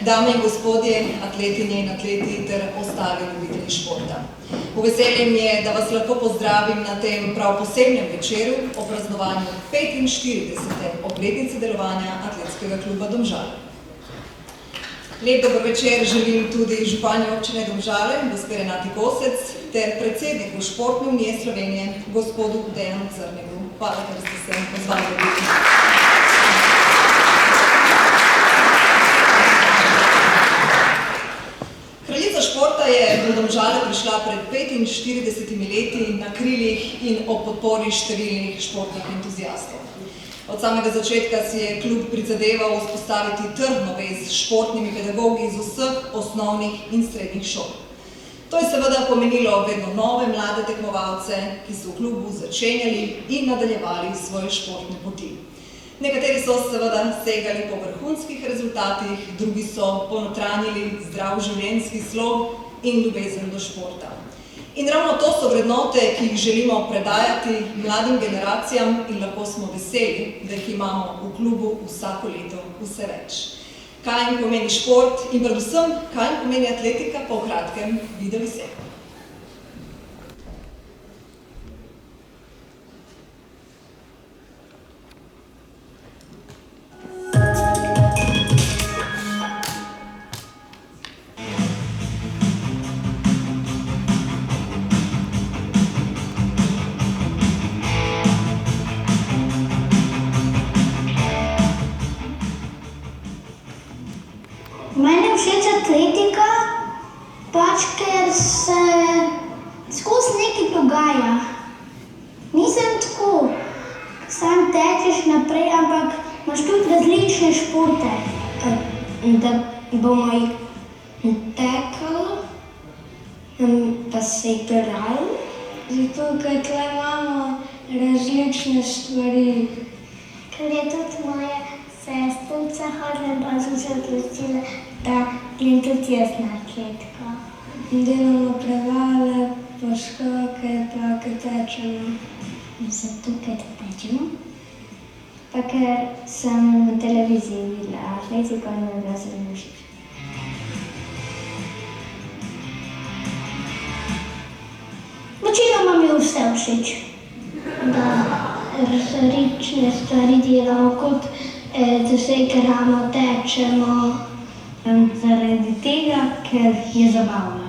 dame in gospodje, atletinje in atleti ter ostali ljubitelji športa. V veselje mi je, da vas lahko pozdravim na tem prav posebnem večeru o praznovanju 45. obletnice delovanja Atletskega kluba Domžale. Lep dober večer želim tudi županji občine Domžale, gospe Renati Kosec, ter predsedniku Športne unije Slovenije, gospodu Dejanu Crnegu. Hvala, ker ste se pozvali. Kraljica športa je v Domžale prišla pred 45 leti na krilih in ob podpori številnih športnih entuziastov. Od samega začetka si je klub prizadeval vzpostaviti trdno vez s športnimi pedagogi iz vseh osnovnih in srednjih šol. To je seveda pomenilo vedno nove mlade tekmovalce, ki so v klubu začenjali in nadaljevali svoje športne poti. Nekateri so seveda segali po vrhunskih rezultatih, drugi so ponotranjili zdrav življenjski slog in ljubezen do športa. In ravno to so vrednote, ki jih želimo predajati mladim generacijam in lahko smo veseli, da jih imamo v klubu vsako leto vse več. Kaj jim pomeni šport in predvsem, kaj jim pomeni atletika, pa v kratkem videli se. Meni je všeč atletika, ker se skozi nekaj dogaja. Nisem tako, sam tečeš naprej, ampak imaš tudi različne športe. Da bomo jih tekali, pa se igrali. Zato, ker tukaj imamo različne stvari. Ker je tudi moja sestrica hodila, pa sem se odločila, da grem tudi jaz na atletiko. Delamo prevale, pa skoke, pa kaj tečemo. Zato, ker tečemo. Pa ker sem na televiziji videla atletiko in mi je bila zelo všeč. Večinoma mi je vse všeč. Da različne stvari delamo, kot da se igramo, tečemo. Zaradi tega, ker je zabavno.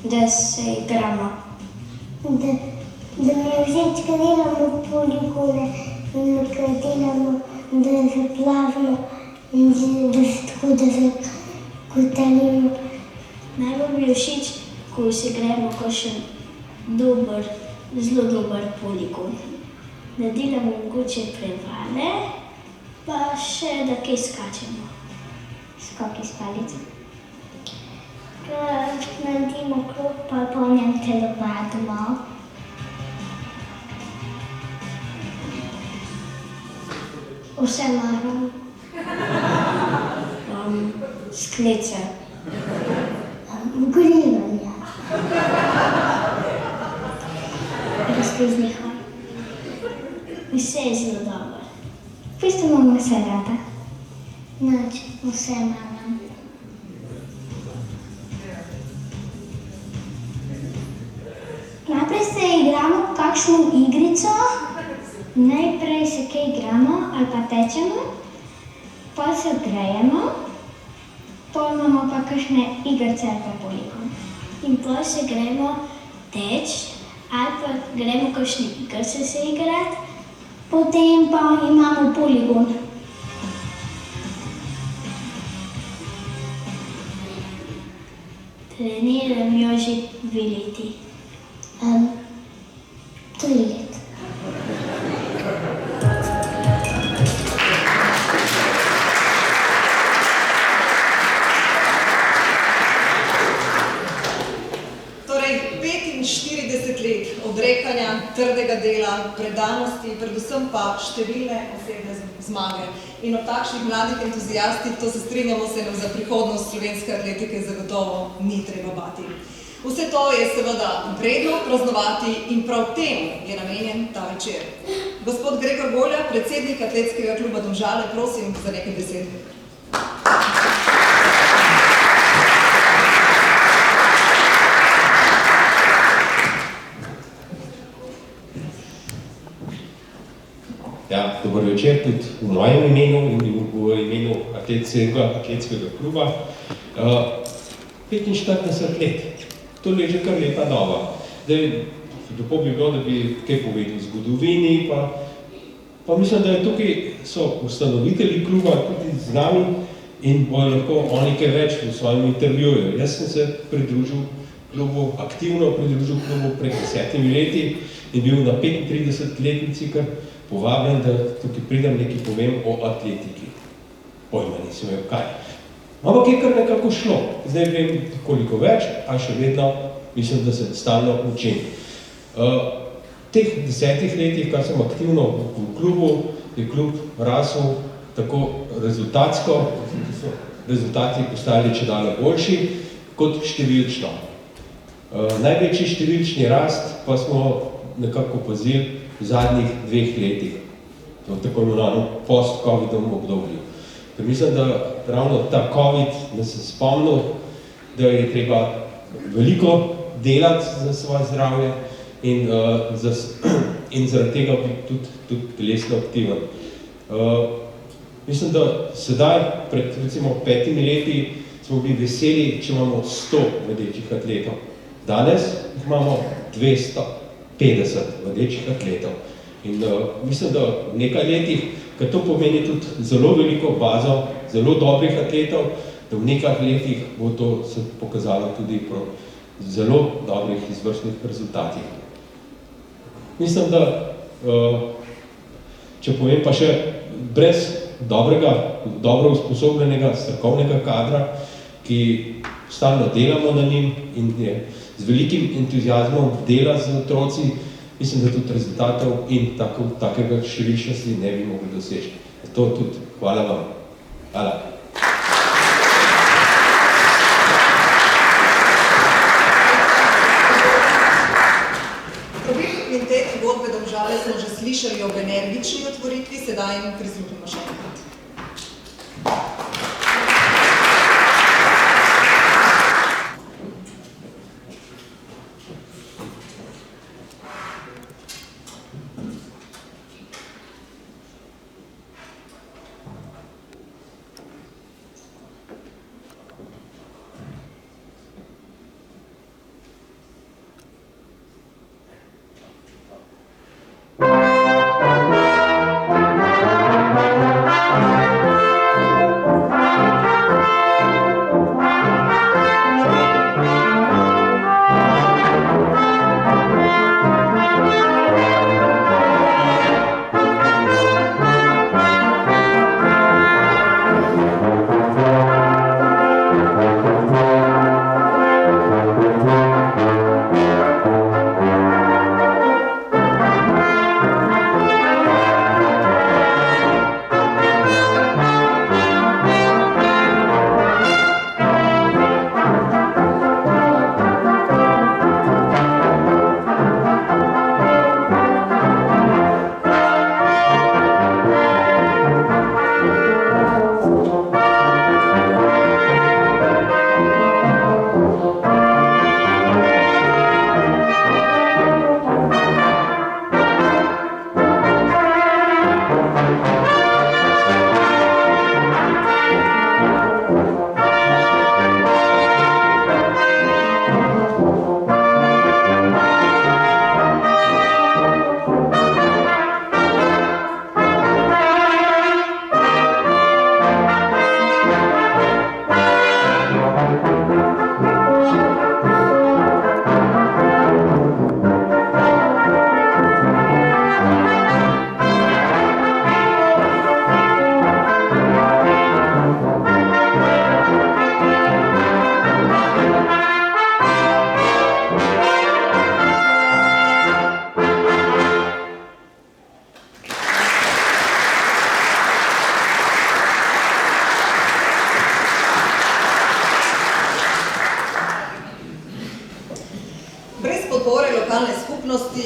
Da se igramo. Da mi je všeč, ker delamo poligone in ker delamo, da zaplavimo in da se tako, da se kotalimo. Najbolj mi je všeč, ko se gremo kakšen dober, zelo dober poligon. Da delamo mogoče prevale, pa še da kaj skačemo. Skoki s palico. Naredimo krog, pa po njem telovadimo. Vse maram. Sklice. Ogrevanja. Razkrižni hoj. Vse je zelo dobro. V bistvu imamo vse rada. Nič, vse imam. Najprej se igramo kakšno igrico, najprej se kaj igramo ali pa tečemo, pa se grejemo, pol imamo pa kakšne igrice ali pa poligon. In pol se gremo teč ali pa gremo kakšne igrice se igrati, potem pa imamo poligon. Treniram jo že 2 leti. 3 let. Torej, 45 let odrekanja, trdega dela, predanosti, predvsem pa številne osebne zmage. In ob takšnih mladih entuzijastih, to se strinjamo, se nam za prihodnost slovenske atletike zagotovo ni treba bati. Vse to je seveda vredno praznovati in prav temu je namenjen ta večer. Gospod Gregor Golja, predsednik Atletskega kluba Domžale, prosim za nekaj besed. dober večer tudi v mojem imenu in v imenu atletskega kluba. 45 let, to je že kar lepa doba. Zdaj, lepo bi bilo, da bi kaj povedal v zgodovini, pa mislim, da tukaj so ustanovitelji kluba tudi z nami in bojo lahko oni kaj več v svojem intervjuju. Jaz sem se pridružil klubu, aktivno pridružil klubu pred 10 leti in bil na 35-letnici kar povabljen, da tukaj pridem nekaj povem o atletiki. Pojma nisem imel kaj. Ampak je kar nekako šlo. Zdaj vem koliko več, a še vedno mislim, da se stalno učim. Teh 10 letih, kar sem aktivno v klubu, je klub rasel tako rezultatsko, so rezultati postali čedalje boljši, kot številčno. Največji številčni rast pa smo nekako opazili v zadnjih 2 letih, v tako imenovanem post-covidom obdobju. Ker mislim, da ravno ta covid nas je spomnil, da je treba veliko delati za svoje zdravje in zaradi tega biti tudi telesno aktiven. Mislim, da sedaj, pred recimo 5 leti, smo bili veseli, če imamo 100 vodečih atletov. Danes jih imamo 250 vodečih atletov. In mislim, da v nekaj letih, ker to pomeni tudi zelo veliko bazo, zelo dobrih atletov, da v nekaj letih bo to se pokazalo tudi pro zelo dobrih izvrstnih rezultatih. Mislim, da, če povem pa še, brez dobro usposobljenega strokovnega kadra, ki stalno delamo na njim in je z velikim entuziazmom dela z otroci, mislim, da tudi rezultatov in takega številčnosti ne bi mogli doseči. Zato tudi hvala vam. Hvala. Zgodbe Domžale smo že slišali ob energični otvoritvi, sedaj jim prisluhnimo še enkrat.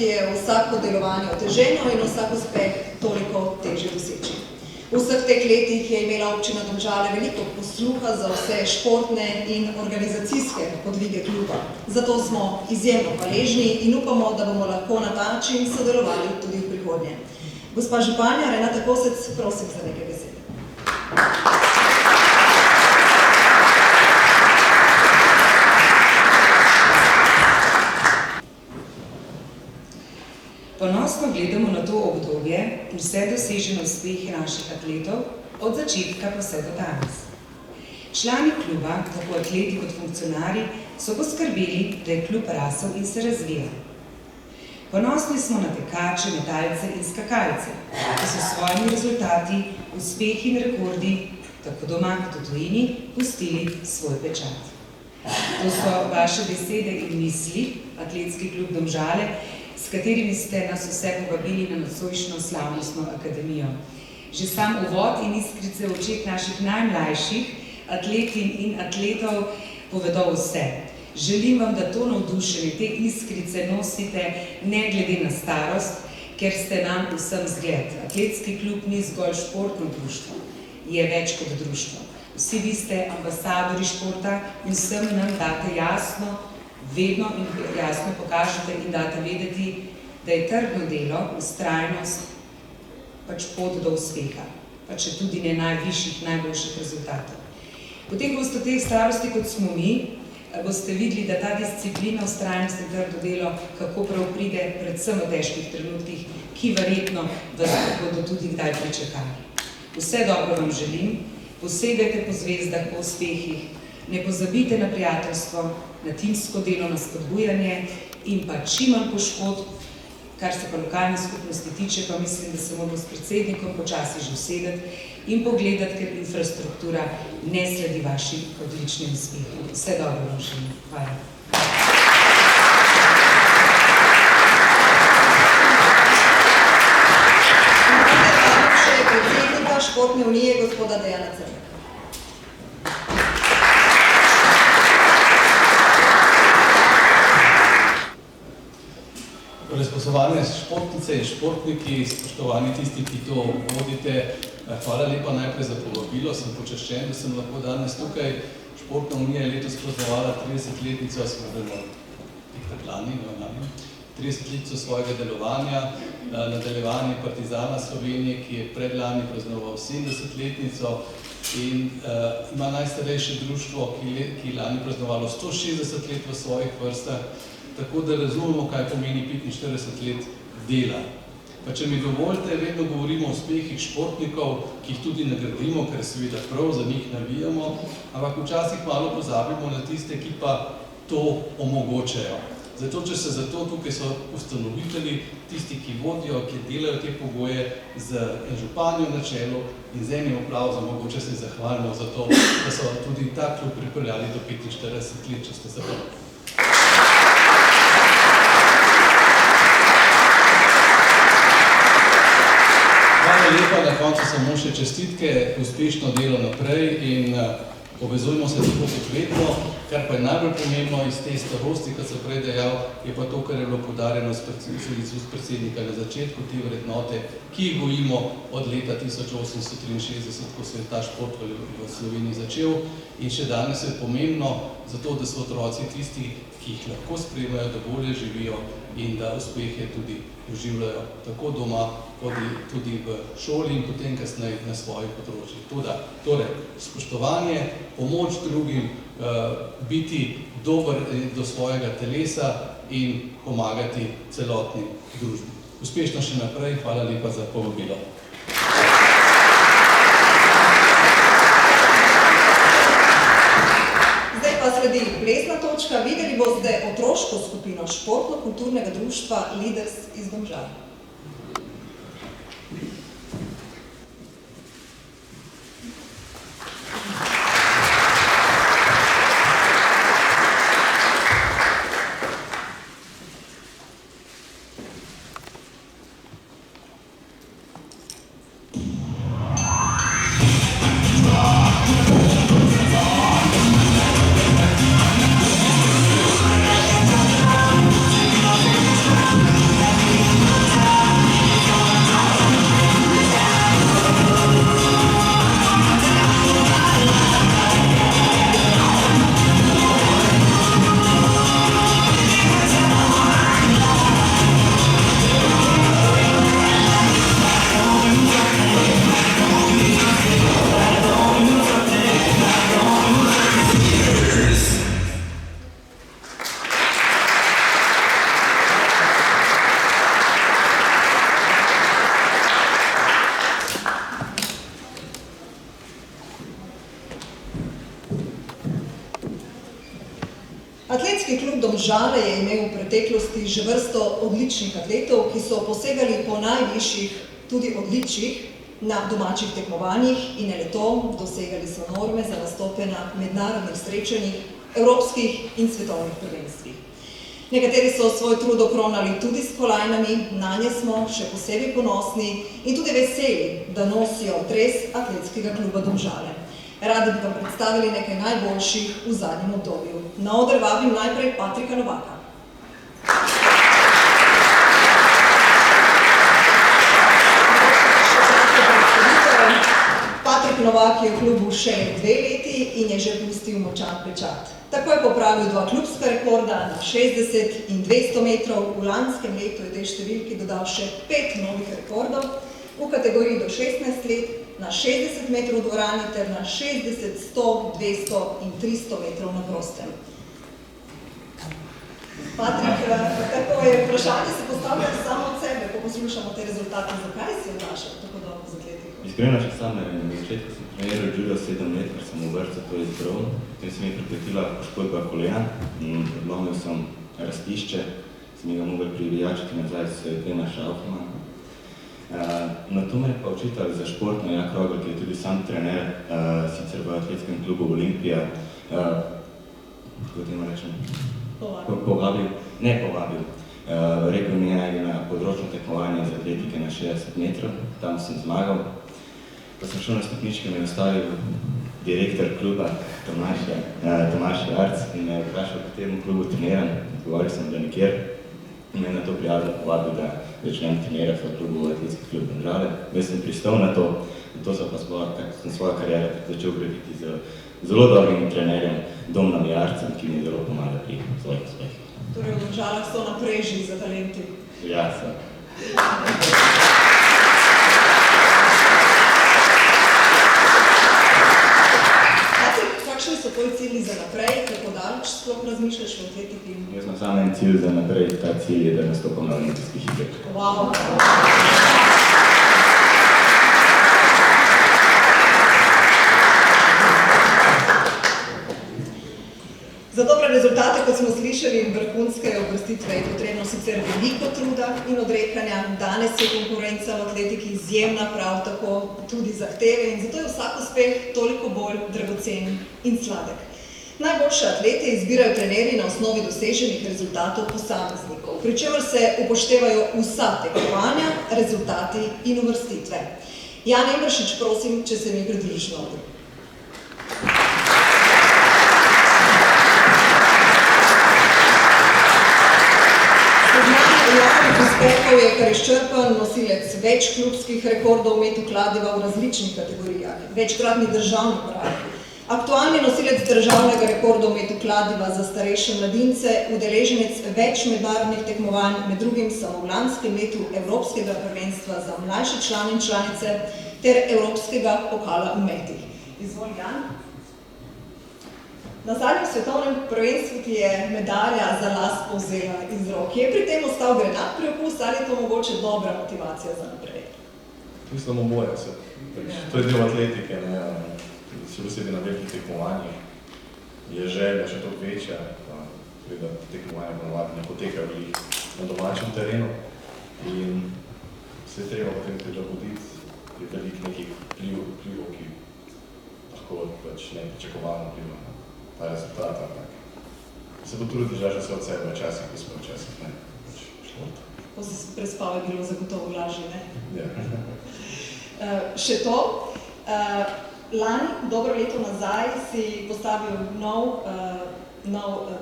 je vsako delovanje oteženo in vsak uspeh toliko težje doseči. V vseh teh letih je imela občina Domžale veliko posluha za vse športne in organizacijske podvige kluba. Zato smo izjemno hvaležni in upamo, da bomo lahko na ta način sodelovali tudi v prihodnje. Gospa županja Renata Kosec, prosim za nekaj besede. Ponosno gledamo na to obdobje in vse dosežene uspehe naših atletov od začetka pa vse do danes. Člani kluba, tako atleti kot funkcionarji, so poskrbeli, da je klub rasel in se razvijal. Ponosni smo na tekače, metalce in skakalce, ki so s svojimi rezultati, uspehi in rekordi, tako doma kot v tujini, pustili svoj pečat. To so vaše besede in misli, Atletski klub Domžale, s katerimi ste nas vse povabili na nocojšnjo slavnostno akademijo. Že sam uvod in iskrice v očeh naših najmlajših atletin in atletov povedo vse. Želim vam, da to navdušenje, te iskrice nosite ne glede na starost, ker ste nam vsem zgled. Atletski klub ni zgolj športno društvo, je več kot društvo. Vsi vi ste ambasadori športa in vsem nam date jasno, vedno in jasno pokažete in date vedeti, da je trdno delo, vztrajnost, pač pot do uspeha, pa če tudi ne najvišjih, najboljših rezultatov. Potem, ko ste v tej starosti, kot smo mi, boste videli, da ta disciplina, vztrajnost in trdo delo, kako prav pride, predvsem v težkih trenutkih, ki verjetno vas bodo tudi kdaj pričakali. Vse dobro vam želim, posegajte po zvezdah, po uspehih, ne pozabite na prijateljstvo, na timsko delo, na spodbujanje in pa čim manj poškodb, kar se pa lokalne skupnosti tiče, pa mislim, da se moramo s predsednikom počasi že usedeti in pogledati, ker infrastruktura ne sledi vašim odličnim uspehom. Vse dobro vam želim. Hvala. Še predsednika Športne unije, gospoda Dejana Crneka. Spoštovane športnice in športniki, spoštovani tisti, ki to vodite, hvala lepa najprej za povabilo, sem počaščen, da sem lahko danes tukaj. Športna unija je letos praznovala 30-letnico, smo bili lani, 30-letnico svojega delovanja, nadaljevanje Partizana Slovenije, ki je predlani praznoval 70-letnico in ima najstarejše društvo, ki je lani praznovalo 160 let v svojih vrstah, tako da razumemo, kaj pomeni 45 let dela. Pa če mi dovolite, vedno govorimo o uspehih športnikov, ki jih tudi nagradimo, ker seveda prav za njih navijamo, ampak včasih malo pozabimo na tiste, ki pa to omogočajo. Zato, če se zato tukaj so ustanovitelji, tisti, ki vodijo, ki delajo te pogoje z županjo na čelu in z enim aplavzom, mogoče se zahvalimo za to, da so tudi ta klub pripeljali do 45 let, če ste zapravo. Hvala lepa, na koncu samo še čestitke, uspešno delo naprej in povezujmo se tako kot vedno, kar pa je najbolj pomembno iz te starosti, kot sem prej dejal, je pa to, kar je bilo poudarjeno s predsednika na začetku, te vrednote, ki jih gojimo od leta 1863, ko se je ta šport v Sloveniji začel in še danes je pomembno zato, da so otroci tisti, ki jih lahko spremljajo, da bolje živijo in da uspehe tudi doživljajo tako doma, kot tudi v šoli in potem kasneje na svojih področjih. Torej, spoštovanje, pomoč drugim, biti dober do svojega telesa in pomagati celotni družbi. Uspešno še naprej, hvala lepa za povabilo. Zdaj pa sledi plesna točka. Videli boste otroško skupino športno-kulturnega društva Leaders iz Domžal. We'll be right back. Atletski klub Domžale je imel v preteklosti že vrsto odličnih atletov, ki so posegali po najvišjih, tudi odličjih, na domačih tekmovanjih in ne le to, dosegali so norme za nastope na mednarodnih srečanjih, evropskih in svetovnih prvenstvih. Nekateri so svoj trud okronali tudi s kolajnami, nanje smo še posebej ponosni in tudi veseli, da nosijo dres Atletskega kluba Domžale. Radi bi vam predstavili nekaj najboljših v zadnjem obdobju. Na oder vabim najprej Patrika Novaka. Patrik Novak je v klubu še 2 leti in je že pustil močan pečat. Tako je popravil 2 klubska rekorda na 60 in 200 metrov, v lanskem letu je tej številki dodal še 5 novih rekordov v kategoriji do 16 let, na 60 metrov v dvorani ter na 60, 100, 200 in 300 metrov na prostem. Patrik, tako je vprašanje se postavlja samo od sebe, ko poslušamo te rezultate. Zakaj si odnašal tako dobro z atletiko? Iskreno še sam ne vem. Na začetku sem treniral judo 7 let, ker sem v vrtcu to izbral. Potem se mi je pripetila poškodba kolena in odlomil sem rastišče, sem ga mogel privijačiti nazaj s 2 šavkama. Na to me je pa učitelj za športno Jak Rogel, ki je tudi sam trener, sicer v Atletskem klubu Olimpija, kako temu rečem? Povabil. Rekel mi je na področno tekmovanje za atletike na 60 metrov, tam sem zmagal. Ko sem šel na stopničke, me je ustavil direktor kluba Tomaž Jarc in me je vprašal, v katerem klubu treniram. Odgovoril sem, da nikjer. In me je na to prijazno povabil, da začnem trenirati v klubu Atletski klub Domžale. Jaz sem pristal na to, in to sem svojo kariero začel graditi z zelo dobrim trenerjem Domnom Jarcem, ki mi zelo pomaga pri svojih uspehih. Torej v Domžalah so naprežji za talenti. Ja, so. Kakšni so tvoji cilji za naprej, kako daleč sploh razmišljaš v atletiki? Jaz imam samo en cilj za naprej, ta cilj je, da nastopam na olimpijskih igrah. Wow. Za dobre rezultate, kot smo slišali, vrhunske uvrstitve je potrebno sicer veliko truda in odrekanja. Danes je konkurenca v atletiki izjemna, prav tako tudi zahteve in zato je vsak uspeh toliko bolj dragocen in sladek. Najboljše atlete izbirajo trenerji na osnovi doseženih rezultatov posameznikov, pri čemer se upoštevajo vsa tekmovanja, rezultati in uvrstitve. Jan Emršič, prosim, če se mi pridružiš na oder. Uspehov je kar izčrpan, nosilec več klubskih rekordov v metu kladiva v različnih kategorijah, večkratni državni prvak, aktualni nosilec državnega rekorda v metu kladiva za starejše mladince, udeleženec več mednarodnih tekmovanj, med drugim samo v lanskem letu Evropskega prvenstva za mlajše člane in članice ter Evropskega pokala v metih. Izvoli, Jan. Na zadnjem svetovnem prvenstvu ti je medalja za las povzela iz rok. Je pri tem ostal grenak priokus ali je to mogoče dobra motivacija za naprej? Mislim, oboje se. To je del atletike, še posebej na velikih tekmovanjih. Je želja še toliko večja, da tekmovanja ponavadi ne potekajo na domačem terenu in se je treba potem prilagoditi pri velikih nekih vplivov, ki lahko nepričakovano vplivajo na ta rezultat. Se potrudiš, da že se od sebe včasih, ko smo včasih šport. Ko si prespal, je bilo zagotovo lažje, ne? Ja. Še to, lani, dobro leto nazaj, si postavil nov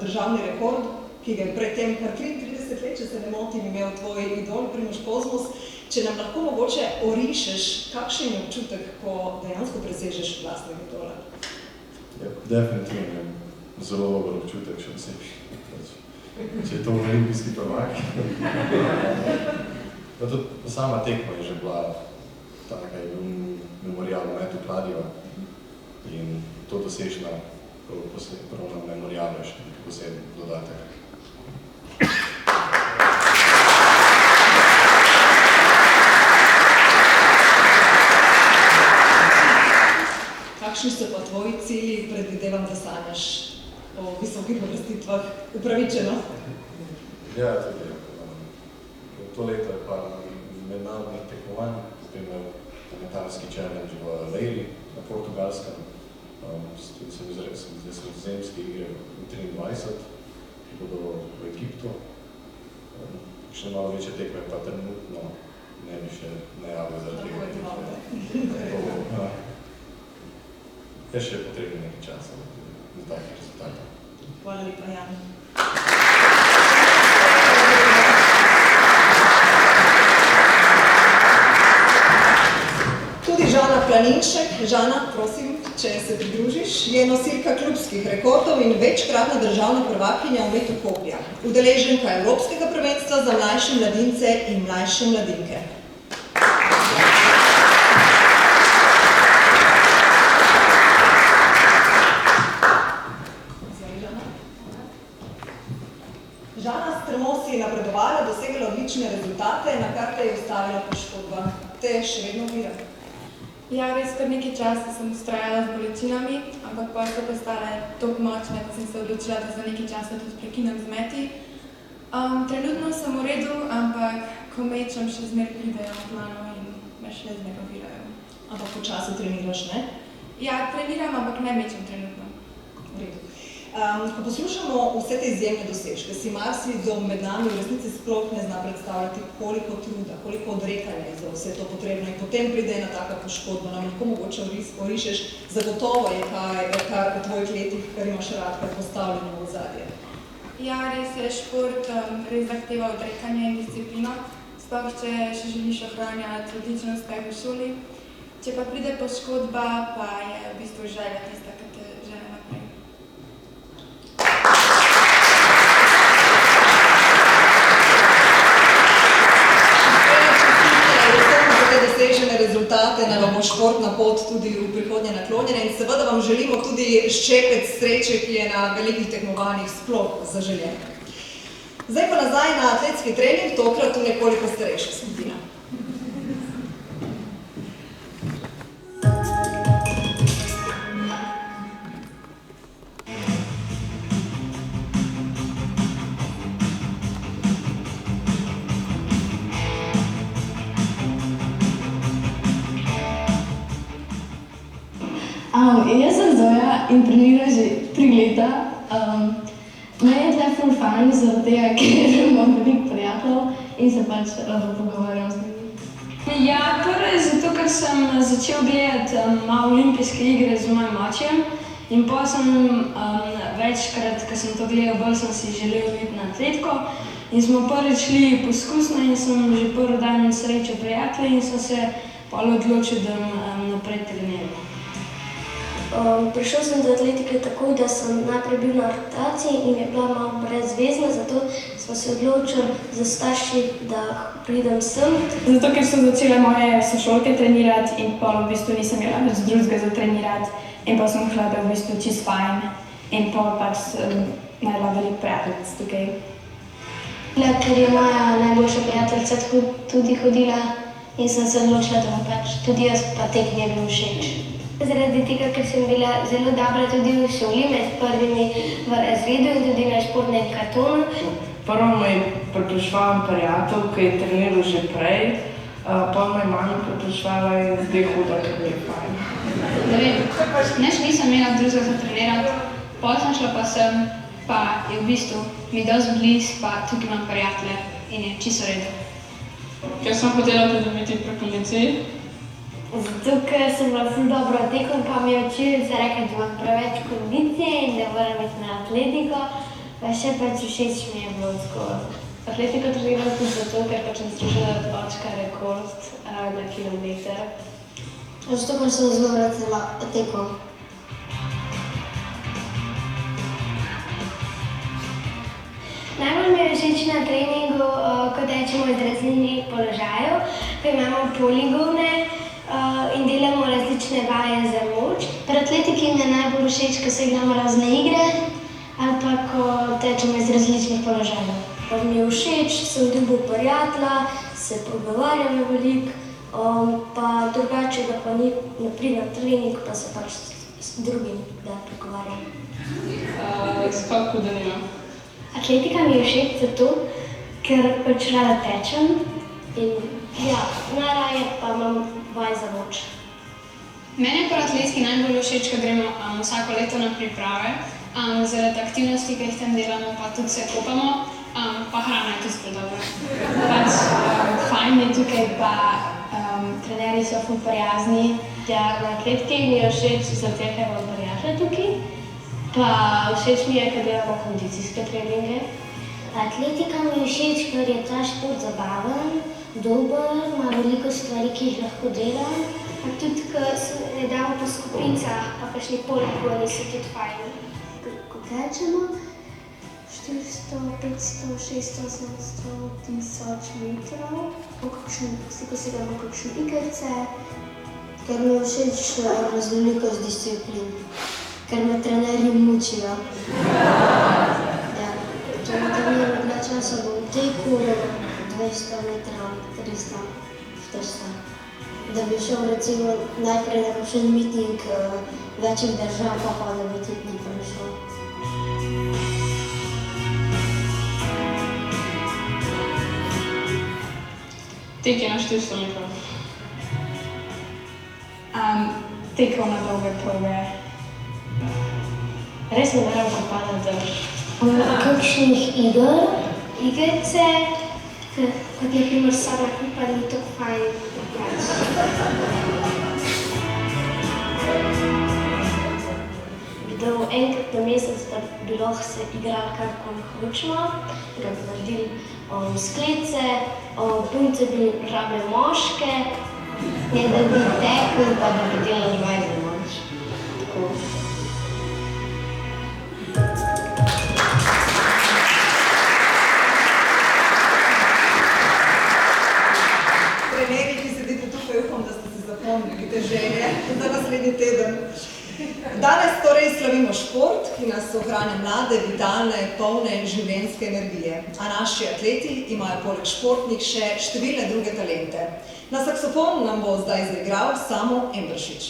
državni rekord, ki ga je predtem kar 33 let, če se ne motim, imel tvoj idol Primož Kozmus. Če nam lahko mogoče orišeš, kakšen je občutek, ko dejansko presežeš vlastnega idola? Definitivno je zelo dober občutek, še posebej. Če je to olimpijski prvak. Sama tekma je že bila taka, je bil memorial v metu kladiva in to dosež na prvem memorialu je še nekaj poseben dodatek. Kakšni so pa tvoji cilji? Predvidevam, da sanjaš o visokem visokih uvrstitvah. Upravičeno? Ja, tudi. To leto je par mednarodnih tekmovanj, naprimer metalski challenge v Leiri na Portugalskem, tudi sredozemske igre v 23, ki bodo v Egiptu. Še malo večje tekme pa trenutno ne bi še najavil zaradi tega. Je še potrebno nekaj časa za takih rezultatov. Hvala lepa, Jan. Tudi Žana Planinšek, Žana, prosim, če se pridružiš, je nosilka klubskih rekordov in večkratna državna prvakinja v metu kopja, udeleženka Evropskega prvenstva za mlajše mladince in mlajše mladinke. Žana, strmo si napredovala, dosegala odlične rezultate, na kar te je ustavila poškodba. Te še vedno ovira? Ja, res kar nekaj časa sem vztrajala z bolečinami, ampak pa so postale toliko močne, da sem se odločila, da za nekaj časa tudi prekinem z meti. Trenutno sem v redu, ampak ko mečem, še zmer pridejo v plano in me še zmer ovirajo. Ampak počasi treniraš, ne? Ja, treniram, ampak ne mečem trenutno. V redu. Ko poslušamo vse te izjemne dosežke, si marsikdo med nami v resnici sploh ne zna predstavljati, koliko truda, koliko odrekanja je za vse to potrebno in potem pride ena taka poškodba, nam lahko mogoče orišeš, zagotovo je kar v tvojih letih, kar imaš rad, kar postavljeno v ozadje. Ja, res je, šport res zahteva odrekanje in disciplino, sploh če še želiš ohranjati odličen uspeh v šoli. Če pa pride poškodba, pa je v bistvu želja tista, ki te žene naprej. Rezultate, nam bomo športna pot tudi v prihodnje naklonjena in seveda vam želimo tudi ščepec sreče, ki je na velikih tekmovanjih sploh zaželjen. Zdaj pa nazaj na atletski trening, tokrat v nekoliko starejša skupina. Jaz sem Zoja in treniram že 3 leta. Meni je tle ful fajn, zaradi tega, ker imam veliko prijateljev in se pač rado pogovarjam z njimi. Ja, prvo zato, ker sem začel gledati malo olimpijske igre z mojim očem in potem sem večkrat, ko sem to gledal, bolj sem si želel iti na atletiko in smo prvič šli poskusno in sem že prvi dan srečal prijatelje in sem se pol odločil, da naprej treniram. Prišel sem do atletike tako, da sem najprej bil na rotaciji in je bila malo brezvezna, zato smo se odločili za starši, da pridem sem. Zato, ker so začele moje sošolke trenirati in pa v bistvu nisem imela več drugega za trenirati in pa sem mislila, da v bistvu čisto fajn in pa pač najdela veliko prijateljic tukaj. Ker je moja najboljša prijateljica tudi hodila in sem se odločila, da bom pač tudi jaz pa tek njej bil všeč. Zaradi tega, ker sem bila zelo dobra tudi v šoli, med prvimi v razredu in tudi na športnem kartonu. Prvo me je pripričeval prijatelj, ki je treniral že prej, pol me je mama pripričevala in zdaj hoda, ker mi je fajn. Ne vem, nič nisem imela drugega za trenirati, potem sem šla pa sem, pa je v bistvu mi dosti blizu, pa tukaj imam prijatelje in je čisto v redu. Ker sem hotela pridobiti prekondici. Zato, ker sem bila ful dobro tekom, pa mi je učiteljica rekla, da imam preveč kondicije in da moram iti na atletiko, pa še pač všeč mi je bilo skozi. Atletiko treniram tudi zato, ker pač sem slišala od očka rekord na kilometer. Zato, ker sem zelo rada tekom. Najbolj mi je všeč na treningu, ko tečemo iz različnih položajev, ko imamo poligone in delamo različne vaje za moč. Pri atletiki mi je najbolj všeč, ko se igramo razne igre ali pa ko tečemo iz različnih položajev. Pa mi je všeč, sem dobil prijatelja, se pogovarjamo veliko, pa drugače, da pa ne pridem na trening, pa se pač s drugim pogovarjam. Skok v daljino. Atletika mi je všeč zato, ker pač rada tečem in ja, najraje pa imam vaj za noč. Meni je pri atletiki najbolj všeč, ko gremo vsako leto na priprave. Zaradi aktivnosti, ki jih tam delamo, pa tudi se kopamo, pa hrana je tudi zelo dobra. Fajn je tukaj, pa trenerji so ful prijazni. Ja, na atletiki mi je všeč, zato ker imam prijatelje tukaj. Pa všeč mi je, ko delamo kondicijske treninge. Atletika mi je všeč, ker je ta šport zabaven, dober, ima veliko stvari, ki jih lahko delam. Pa tudi, ko se damo po skupincah, pa kakšni poligoni so tudi fajn. Ko tečemo 400, 500, 600, 700, 1000 metrov, ko si damo kakšne igrice, ker mi je všeč raznolikost disciplin, ker me trenerji mučijo. Ja, če me trenirajo dlje časa, bom tekel 200 metrov, 300, 400. Da bi šel recimo najprej na kakšen miting večjih držav, pa da bi tudi ni prišel. Tek je na 400 metrov. Tekel na dolge proge. Res ne vem, ko pada drž. Kakšnih igrice, kot je primer sama kupa, ni tako fajn. Enkrat na mesec bi lahko se igrali karkoli hočemo, ga bi naredili sklece, punce bi rabile moške, da bi tekli, pa da bi delali vaj za noč. Tako. Trenerji, ki sedite tukaj, upam, da ste si zapomnili te želje za naslednji teden. Danes torej slavimo šport, ki nas ohranja mlade, vitalne, polne življenjske energije. A naši atleti imajo poleg športnih še številne druge talente. Na saksofon nam bo zdaj zaigral Samo Embršič.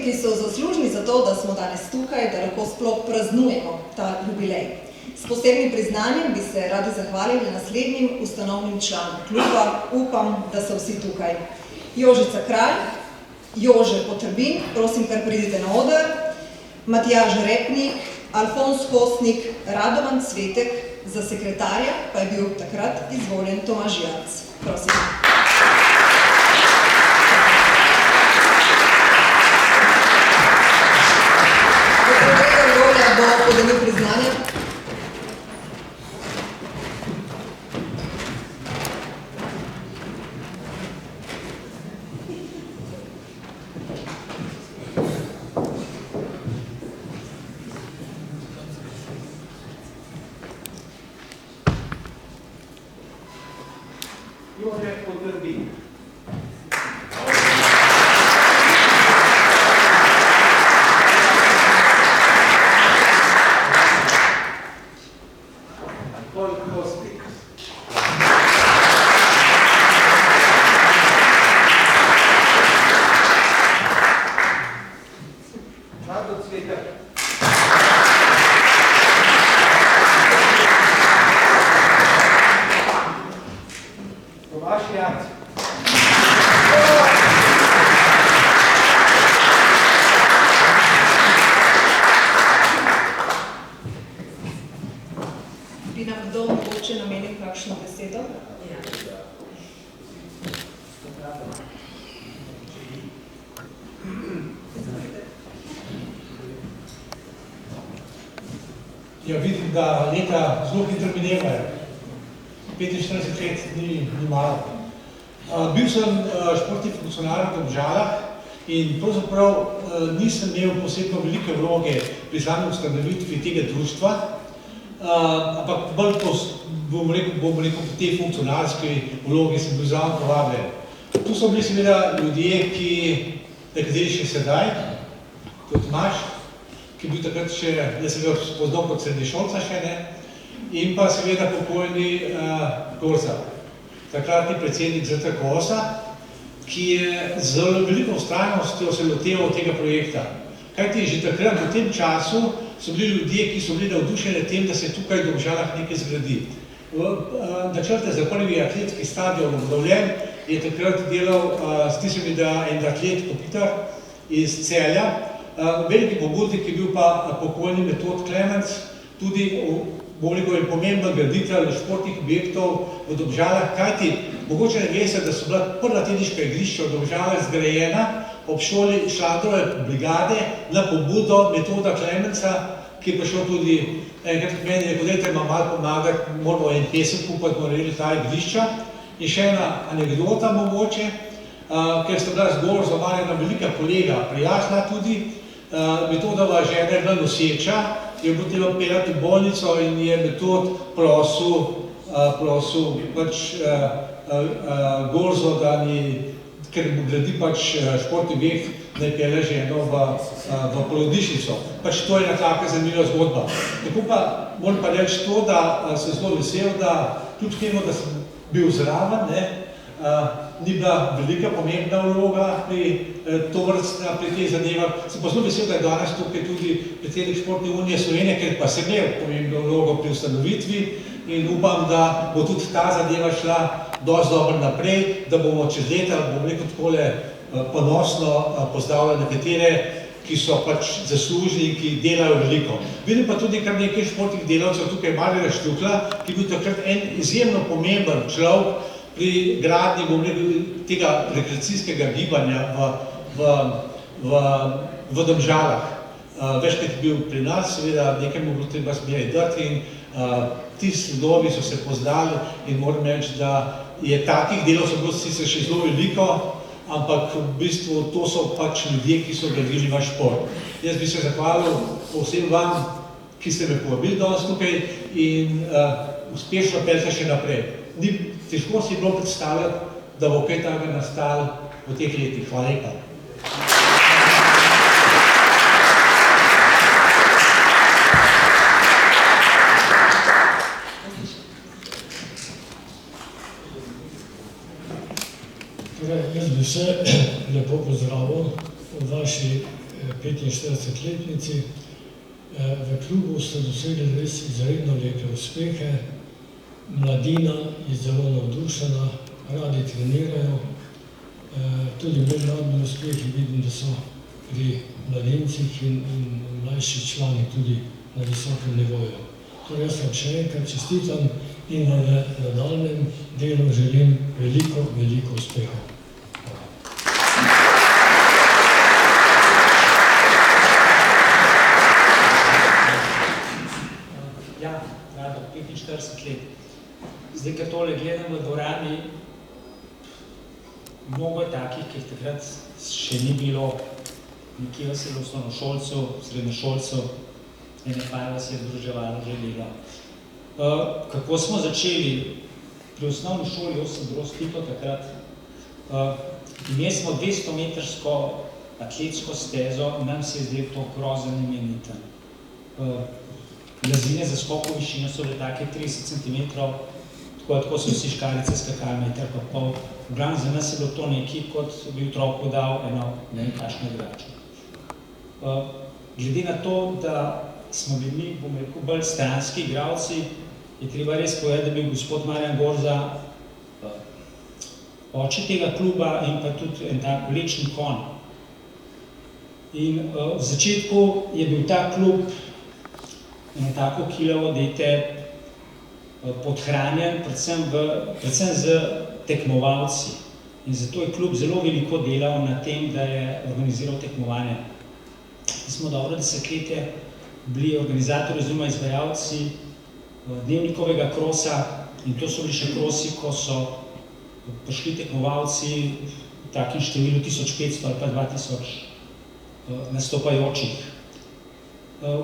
ki so zaslužni za to, da smo danes tukaj, da lahko sploh praznujemo ta jubilej. S posebnim priznanjem bi se radi zahvalili naslednjim ustanovnim članom kluba. Upam, da so vsi tukaj. Jožica Kralj, Jože Potrbin, prosim, kar pridite na oder, Matjaž Repnik, Alfons Kosnik, Radovan Cvetek, za sekretarja pa je bil takrat izvoljen Tomaž Jarc. Prosim. Bo podelil priznanje. Jože Potrbin. Ja, vidim, da leta zelo hitro minevajo. 45 let ni malo. Bil sem športni funkcionar v Domžalah in pravzaprav nisem imel posebno velike vloge pri sami ustanovitvi tega društva, ampak bolj bomo rekel, v tej funkcionarski vlogi sem bil zraven povabljen. Tu so bili seveda ljudje, nekateri še sedaj, kot Tomaž, ki je bil takrat še, da sem ga spoznal kot srednješolca še, in pa seveda pokojni Gorza, takratni predsednik ZTKOS-a, ki je z veliko vztrajnostjo se loteval tega projekta. Kajti že takrat, v tem času, so bili ljudje, ki so bili navdušeni tem, da se tukaj v Domžalah nekaj zgradi. Načrte za prvi atletski stadion obnovljen je takrat delal s tistimi, da en atlet Kopitar iz Celja. Veliki pobudnik je bil pa pokojni Metod Klemenc, tudi je pomemben graditelj športnih objektov v Domžalah, kajti mogoče ne veste, da so bila prva teniška igrišča v Domžalah zgrajena ob šoli Šladrove brigade na pobudo Metoda Klemenca, ki je prišel tudi enkrat k meni in rekel, dajte ima malo pomagati, moramo en pesem kupati, moramo narediti ta igrišča. In še ena anekdota mogoče, ker sta bila z Gorzo Marjana velika kolega, prijatelja tudi, Metodova žena je bila noseča, je bil treba peljati v bolnico in je Metod prosil Gorzo, da ker mu gradi športni objekt, naj pelje ženo v porodnišnico. To je ena taka zanimiva zgodba. Tako pa moram pa reči to, da sem zelo vesel, da kljub temu, da sem bil zraven, ni bila velika pomembna vloga pri teh zadevah. Sem pa zelo vesel, da je danes tukaj tudi predsednik Športne unije Slovenije, ker pa sem imel pomembno vlogo pri ustanovitvi in upam, da bo tudi ta zadeva šla dosti dobro naprej, da bomo čez leta, bom rekel takole, ponosno pozdravljali nekatere, ki so zaslužni in ki delajo veliko. Vidim pa tudi kar nekaj športnih delavcev, tukaj Marjana Štukla, ki je bil takrat en izjemno pomemben človek pri gradnji, bom rekel, tega rekreacijskega gibanja v Domžalah. Večkrat je bil pri nas, seveda nekaj mu bilo treba zmeraj dati in ti slovi so se poznali in moram reči, da je takih delavcev bilo sicer še zelo veliko, ampak v bistvu to so ljudje, ki so gradili vaš šport. Jaz bi se zahvalil vsem vam, ki ste me povabili danes tukaj in uspešno peljte še naprej. Težko si bilo predstavljati, da bo kaj takega nastalo v teh letih. Hvala lepa. Jaz bi vse lepo pozdravil v vaši 45-letnici. V klubu ste dosegli res izredno lepe uspehe. Mladina je zelo navdušena, radi trenirajo. Tudi mednarodni uspehi vidim, da so pri mladincih in mlajši člani tudi na visokem nivoju. Torej jaz vam še enkrat čestitam in vam v nadaljnjem delu želim veliko, veliko uspehov. Ja, Rado, 45 let. Zdaj, ker tole gledam v dvorani, mnogo je takih, ki takrat še ni bilo, nekje vas je bilo osnovnošolcev, srednješolcev, ene par vas je združevalo že delo. Kako smo začeli? Pri osnovni šoli 8 Grostito takrat imeli smo 200-metrsko atletsko stezo in nam se je zdaj to grozen imeniten. Blazine za skok v višino so bile take 30 cm, tako so vsi škarice skakali meter pa pol. V glavnem za nas je bilo to nekaj, kot bi otroku dal eno ne vem kakšno igračo. Glede na to, da smo bili, bom rekel, bolj stranski igralci, je treba res povedati, da bi gospod Marjan Gorza, oče tega kluba in pa tudi en tak vlečni konj. In v začetku je bil ta klub eno tako kilavo dete podhranjen, predvsem z tekmovalci. In zato je klub zelo veliko delal na tem, da je organiziral tekmovanje. Mi smo dobro desetletje bili organizatorji oziroma izvajalci dnevnikovega krosa in to so bili še krosi, ko so prišli tekmovalci v takim številu 1500 ali pa 2000 nastopajočih.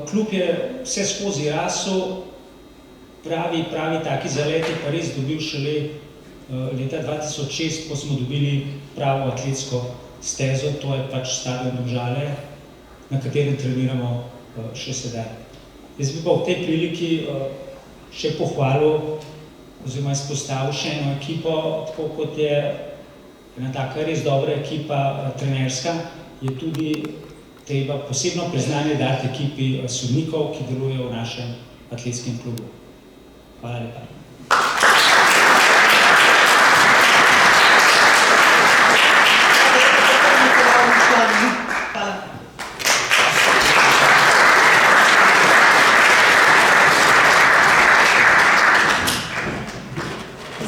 Klub je vse skozi rasel, pravi taki zalet je pa res dobil šele leta 2006, ko smo dobili pravo atletsko stezo, to je pač stadion Domžale, na katerem treniramo še sedaj. Jaz bi pa v tej priliki še pohvalil oziroma izpostavil še eno ekipo, tako kot je ena taka res dobra ekipa trenerska, je tudi treba posebno priznanje dati ekipi sodnikov, ki delujejo v našem atletskem klubu. Hvala lepa.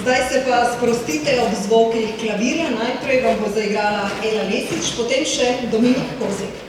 Zdaj se pa sprostite ob zvokih klavirja. Najprej vam bo zaigrala Ela Lesič, potem še Dominik Kozik.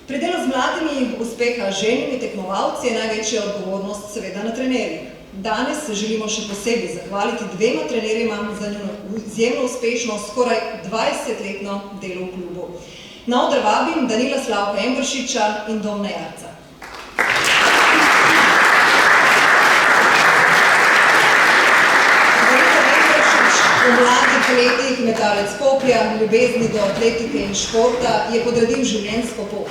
Pri delu z mladimi uspeha ženimi tekmovalci je največja odgovornost seveda na trenerjih. Danes se želimo še posebej zahvaliti dvema trenerjima za njeno izjemno uspešno, skoraj 20-letno delo v klubu. Na oder vabim Danila Slavka Emberšiča in Domna Jarca. V mladih letih metalec koplja, ljubezni do atletike in športa je podredil življenjsko pot.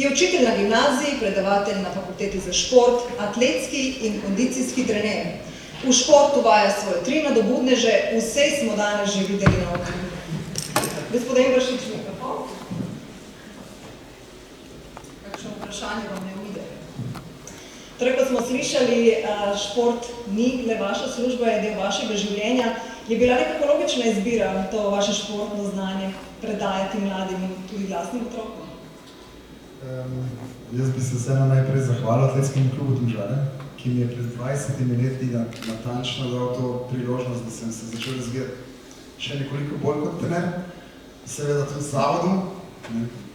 Je učitelj na gimnaziji, predavatelj na fakulteti za šport, atletski in kondicijski trener. V športu vaja svoje 3 nadobudneže, vse smo danes že videli na oči. Gospod Emberšič, mikrofon. Kakšno vprašanje vam ne uide? Torej, kot smo slišali, šport ni le vaša služba, je del vašega življenja. Je bila nekako logična izbira to vaše športno znanje predajati mladim in tudi glasnim otrokom? Jaz bi se vseeno najprej zahvalil Atletskemu klubu Domžale, ki mi je pred 20 leti natančno dal to priložnost, da sem se začel razvijati še nekoliko bolj kot trener. Seveda tudi z zavodom,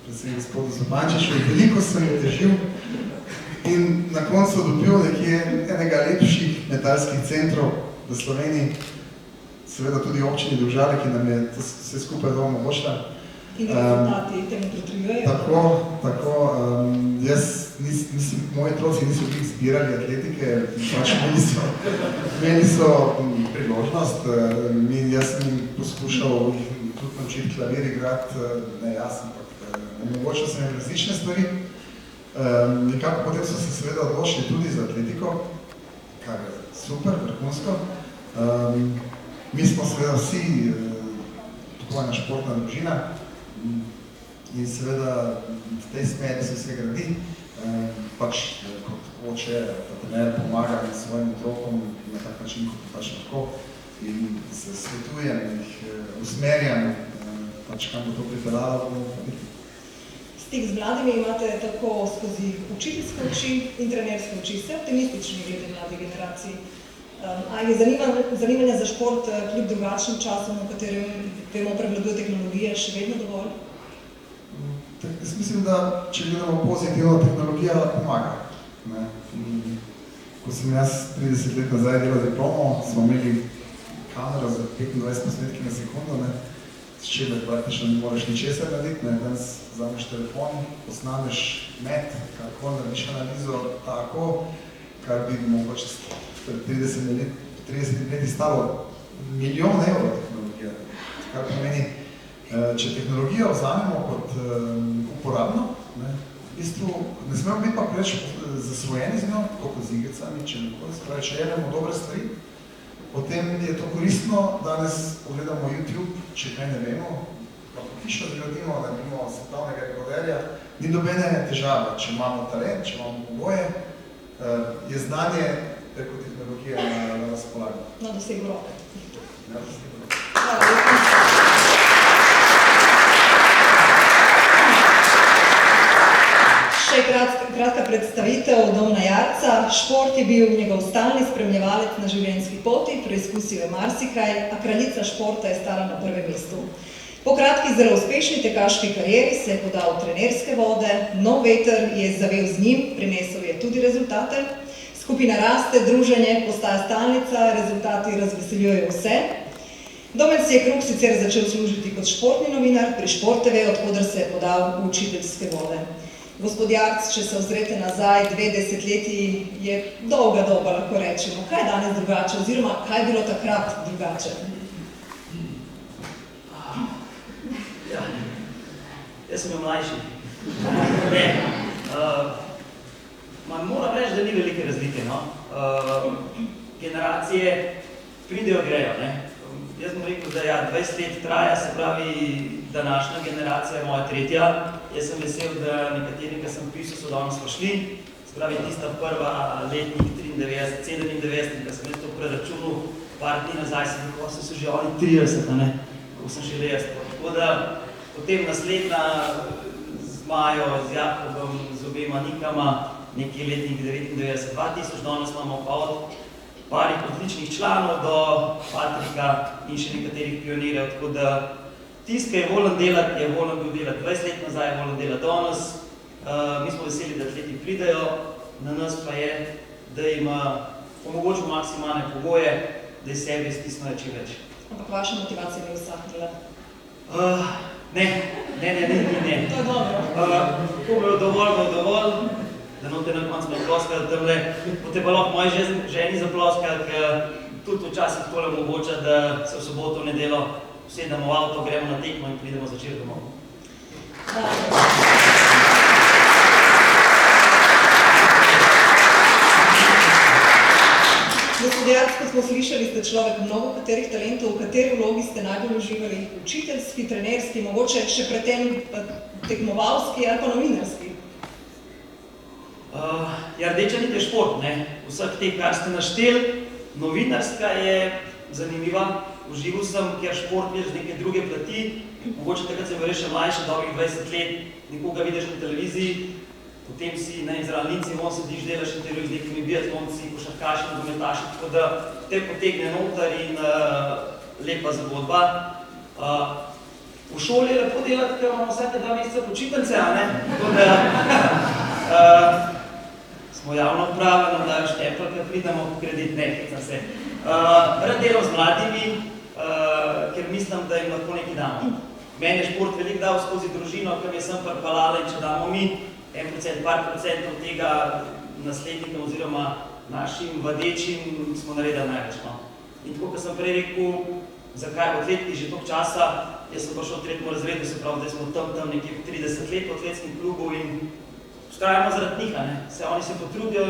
predvsem gospodu Zopančiču, veliko sem jo težil in na koncu dobil nekje enega lepših metalskih centrov v Sloveniji, seveda tudi občini Domžale, ki nam je vse skupaj zelo omogočila. In rezultati temu pritrjujejo? Tako, moji otroci niso bili zbirali atletike, pač imeli so priložnost, jaz sem jim poskušal tudi naučiti klavir igrati, ne jaz, ampak omogočil sem jim različne stvari. Nekako potem so se seveda odločili tudi za atletiko, kar je super, vrhunsko. Mi smo seveda vsi tako ena športna družina in seveda v tej smeri se vse gradi. Pač kot oče, kot trener pomagam svojim otrokom na tak način, kot pač lahko in se svetujem, jih usmerjam, pač kam bo to pripeljalo. Stik z mladimi imate tako skozi učiteljske oči in trenerske oči. Ste optimistični glede mladih generacij? A je zanimanje za šport kljub drugačnim časom, v katerem vemo prevladuje tehnologije, še vedno dovolj? Jaz mislim, da če gledamo pozitivno, tehnologija pomaga. Ko sem jaz 30 let nazaj delal diplomo, smo imeli kamero za 25 posnetki na sekundo, s čimer praktično ne moreš ničesar narediti. Danes vzameš telefon, posnameš met, kako narediš analizo tako, kar bi mogoče pred 30 leti stalo €1 milijon tehnologija. Kar pomeni, če tehnologijo vzamemo kot uporabno, v bistvu ne smemo biti pa preveč zasvojeni z njo, kot z igricami, če jemljamo dobre stvari, potem je to koristno. Danes pogledamo YouTube, če kaj ne vemo, lahko hišo zgradimo, naredimo svetovnega rekorderja, ni nobene težave, če imamo talent, če imamo pogoje, je znanje preko tehnologije na razpolago. Na dosegu roke. Na dosegu roke. Še kratka predstavitev Domna Jarca. Šport je bil njegov stalni spremljevalec na življenjski poti, preizkusil je marsikaj, a kraljica športa je stala na prvem mestu. Po kratki, zelo uspešni tekaški karieri se je podal v trenerske vode, nov veter je zavel z njim, prinesel je tudi rezultate. Skupina raste, druženje postaja stalnica, rezultati razveseljujejo vse. Domen si je kruh sicer začel služiti kot športni novinar pri Šport TV, od koder se je podal v učiteljske vode. Gospod Jarc, če se ozrete nazaj, 2 desetletji je dolga doba, lahko rečemo. Kaj je danes drugače, oziroma kaj je bilo takrat drugače? Ja, jaz sem bil mlajši. Moram reči, da ni velike razlike, no. Generacije pridejo, grejo, ne. Jaz bom rekel, da ja, 20 let traja, se pravi, današnja generacija je moja tretja. Jaz sem vesel, da nekateri, ki sem pisal, so danes prišli. Se pravi, tista prva letnik 93, 97, ko sem jaz to preračunal, par dni nazaj sem rekel, so se že oni 30, ne, ko sem šele jaz. Tako da potem naslednja z Majo, z Jakobom, z obema Nikama, nekje letnik 99, 2000, danes imamo pa od parih odličnih članov do Patrika in še nekaterih pionirjev, tako da tist, ki je volen delati, je volen bil delati 20 let nazaj, je volen delati danes. Mi smo veseli, da atleti pridejo, na nas pa je, da jim omogočimo maksimalne pogoje, da iz sebe stisnejo čim več. Ampak vaša motivacija ni usahnila? Ne. To je dobro. Ko bo dovolj, da note na koncu me ploskali tamle, boste pa lahko moji ženi zaploskali, ker tudi včasih tole omogoča, da se v soboto, v nedeljo usedemo v avto, gremo na tekmo in pridemo začeti domov. Gospodarc, kot smo slišali, ste človek mnogo katerih talentov, v kateri vlogi ste najbolj uživali? Učiteljski, trenerski, mogoče še predtem tekmovalski ali pa novinarski? Rdeča nit je šport, vseh teh, kar ste našteli. Novinarska je zanimiva, užival sem, ker šport vidiš z neke druge plati. Mogoče takrat sem bil še mlajši, dobrih 20 let, nekoga vidiš na televiziji, potem si na izravnici, sediš, delaš intervju z nekimi biatlonci, košarkaši, nogometaši, tako da te potegne noter in lepa zgodba. V šoli je lepo delati, ker imamo vsake 2 meseca počitnice, tako da smo javno uprava, nam dajo štempelj, ker pridemo po kredit, hecam se. Rad delam z mladimi, ker mislim, da jim lahko nekaj damo. Meni je šport veliko dal skozi družino, ker mi je sem pripeljala in če damo mi 1%, par procent od tega naslednikom oziroma našim vadečim smo naredili največ. In tako, kot sem prej rekel, zakaj v atletiki že toliko časa, jaz sem pa šel v 3. razredu, se pravi, da smo tam nekje 30 let v atletskem klubu in vztrajamo zaradi njih, se oni se potrudijo,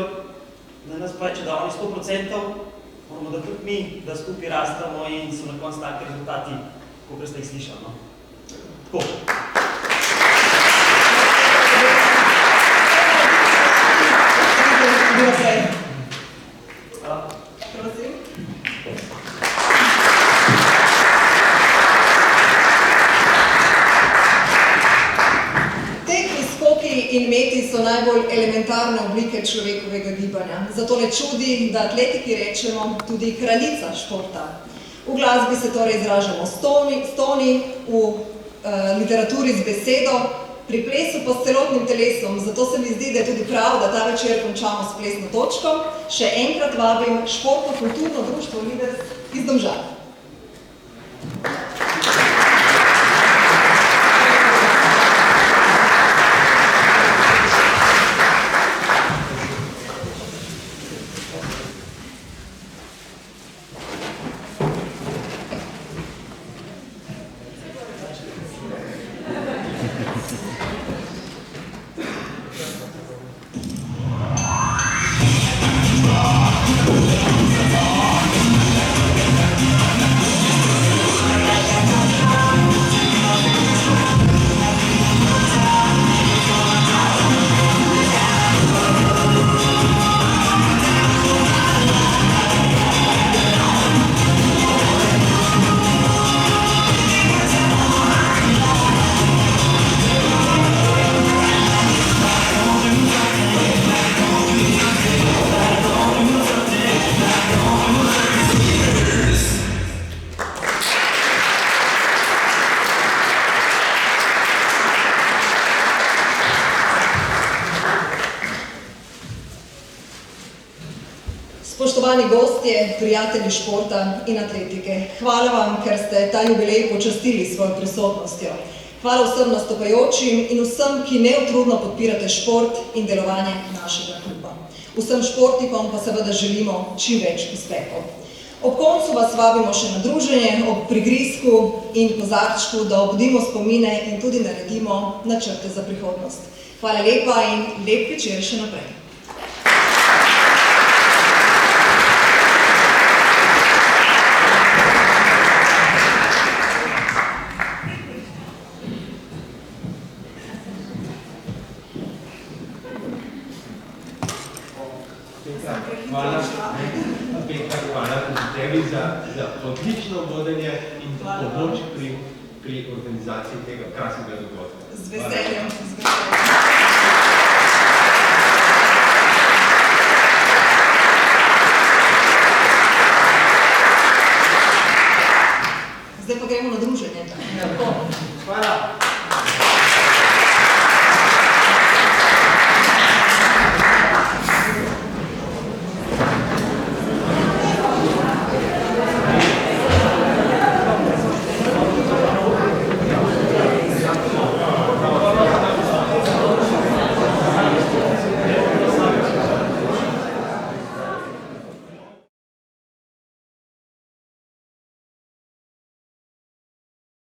da nas pa, če da oni 100%, moramo da tudi mi, da skupaj rastamo in so na koncu taki rezultati, kot ste jih slišali. Tako. Tekmi, skoki in meti so najbolj elementarne oblike človekovega gibanja. Zato ne čudi, da atletiki rečemo tudi kraljica športa. V glasbi se torej izražamo s toni, v literaturi z besedo, pri plesu pa s celotnim telesom, zato se mi zdi, da je tudi prav, da ta večer končamo s plesno točko. Še enkrat vabim Športno-kulturno društvo Lidec iz Domžal. Spoštovani gostje, prijatelji športa in atletike, hvala vam, ker ste ta jubilej počastili svojo prisotnostjo. Hvala vsem nastopajočim in vsem, ki neutrudno podpirate šport in delovanje našega kluba. Vsem športnikom pa seveda želimo čim več uspehov. Ob koncu vas vabimo še na druženje, ob prigrizku in kozarčku, da obudimo spomine in tudi naredimo načrte za prihodnost. Hvala lepa in lep večer še naprej. Hvala tebi za odlično vodenje in pomoč pri organizaciji tega krasnega dogodka. Z veseljem.